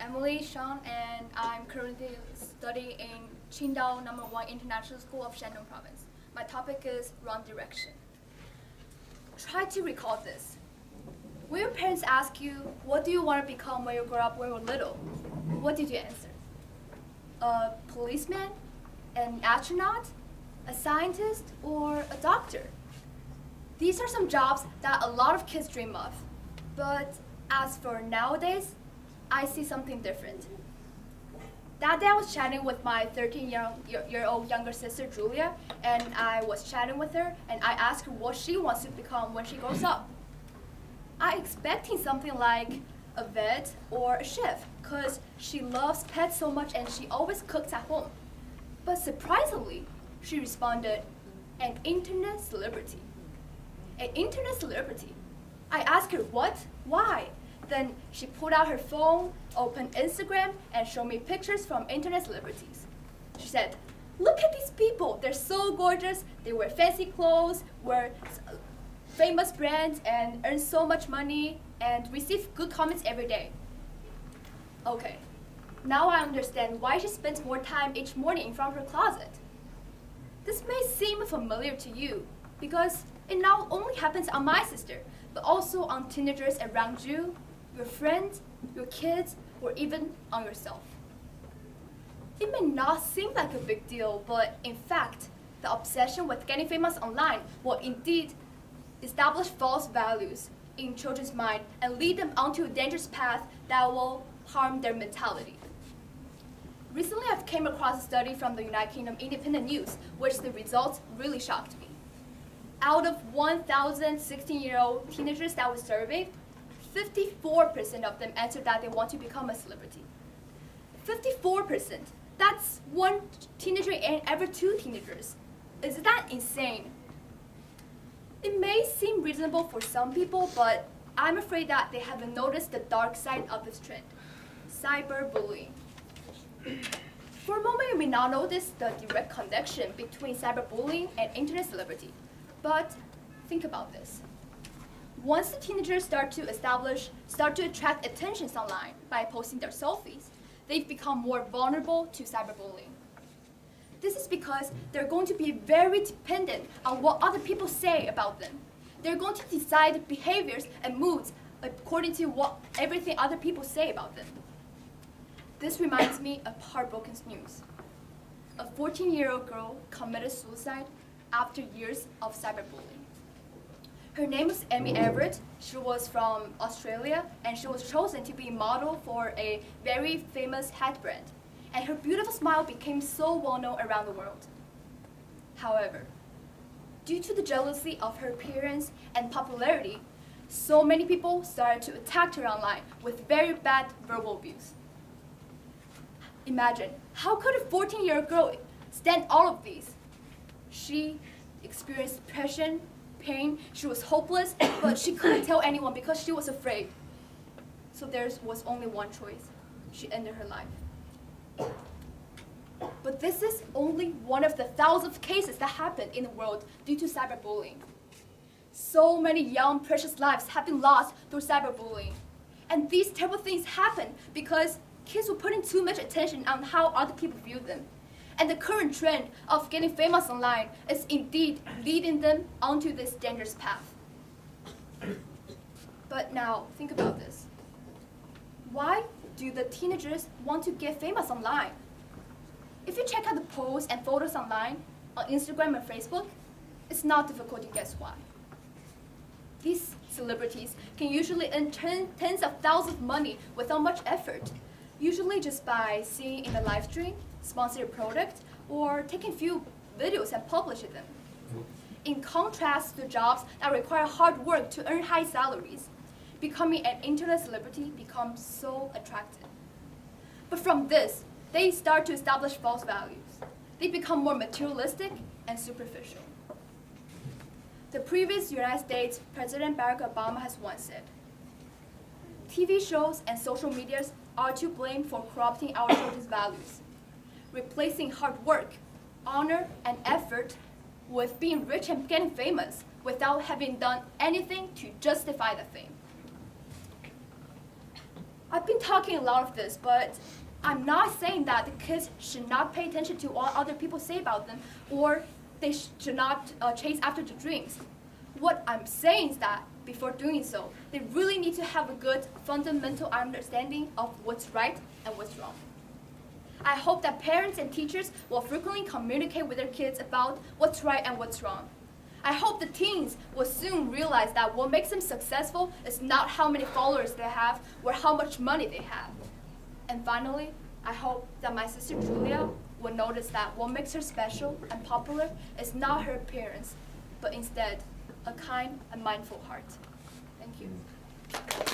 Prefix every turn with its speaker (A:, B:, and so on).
A: Emily Sean, and I'm currently studying in Qingdao #1 International School of Shandong Province. My topic is wrong direction. Try to recall this. When your parents ask you, what do you want to become when you grow up when you're little? What did you answer? A policeman? An astronaut? A scientist? Or a doctor? These are some jobs that a lot of kids dream of. But as for nowadays, I see something different. That day I was chatting with my 13-year-old younger sister, Julia, and I was chatting with her, and I asked her what she wants to become when she grows up. I expecting something like a vet or a chef, because she loves pets so much and she always cooks at home. But surprisingly, she responded, an internet celebrity. An internet celebrity. I asked her what, why? Then she pulled out her phone, opened Instagram, and showed me pictures from internet celebrities. She said, look at these people, they're so gorgeous, they wear fancy clothes, wear famous brands, and earn so much money, and receive good comments every day. Okay, now I understand why she spends more time each morning in front of her closet. This may seem familiar to you, because it not only happens on my sister, but also on teenagers around you, your friends, your kids, or even on yourself. It may not seem like a big deal, but in fact, the obsession with getting famous online will indeed establish false values in children's mind and lead them onto a dangerous path that will harm their mentality. Recently, I've came across a study from the United Kingdom Independent News, which the results really shocked me. Out of 1,000 16-year-old teenagers that were surveyed, 54% of them answered that they want to become a celebrity. 54%. That's one teenager in every two teenagers. Isn't that insane? It may seem reasonable for some people, but I'm afraid that they haven't noticed the dark side of this trend. Cyberbullying. For a moment, you may not notice the direct connection between cyberbullying and internet celebrity. But think about this. Once the teenagers start to attract attentions online by posting their selfies, they've become more vulnerable to cyberbullying. This is because they're going to be very dependent on what other people say about them. They're going to decide behaviors and moods according to what everything other people say about them. This reminds me of heartbroken news. A 14-year-old girl committed suicide after years of cyberbullying. Her name was Amy Everett. She was from Australia, and she was chosen to be a model for a very famous hat brand. And her beautiful smile became so well-known around the world. However, due to the jealousy of her appearance and popularity, so many people started to attack her online with very bad verbal abuse. Imagine, how could a 14-year-old girl stand all of these? She experienced depression, pain, she was hopeless, but she couldn't tell anyone because she was afraid. So there was only one choice. She ended her life. But this is only one of the thousands of cases that happen in the world due to cyberbullying. So many young, precious lives have been lost through cyberbullying. And these terrible things happen because kids were putting too much attention on how other people view them. And the current trend of getting famous online is indeed leading them onto this dangerous path. But now, think about this. Why do the teenagers want to get famous online? If you check out the posts and photos online, on Instagram and Facebook, it's not difficult to guess why. These celebrities can usually earn tens of thousands of money without much effort, usually just by seeing in the live stream, sponsor a product, or taking few videos and publishing them. In contrast to jobs that require hard work to earn high salaries, becoming an internet celebrity becomes so attractive. But from this, they start to establish false values. They become more materialistic and superficial. The previous United States President Barack Obama has once said, TV shows and social medias are to blame for corrupting our children's values, replacing hard work, honor, and effort with being rich and getting famous without having done anything to justify the fame. I've been talking a lot of this, but I'm not saying that the kids should not pay attention to what other people say about them, or they should not chase after their dreams. What I'm saying is that before doing so, they really need to have a good fundamental understanding of what's right and what's wrong. I hope that parents and teachers will frequently communicate with their kids about what's right and what's wrong. I hope the teens will soon realize that what makes them successful is not how many followers they have or how much money they have. And finally, I hope that my sister Julia will notice that what makes her special and popular is not her appearance, but instead a kind and mindful heart. Thank you.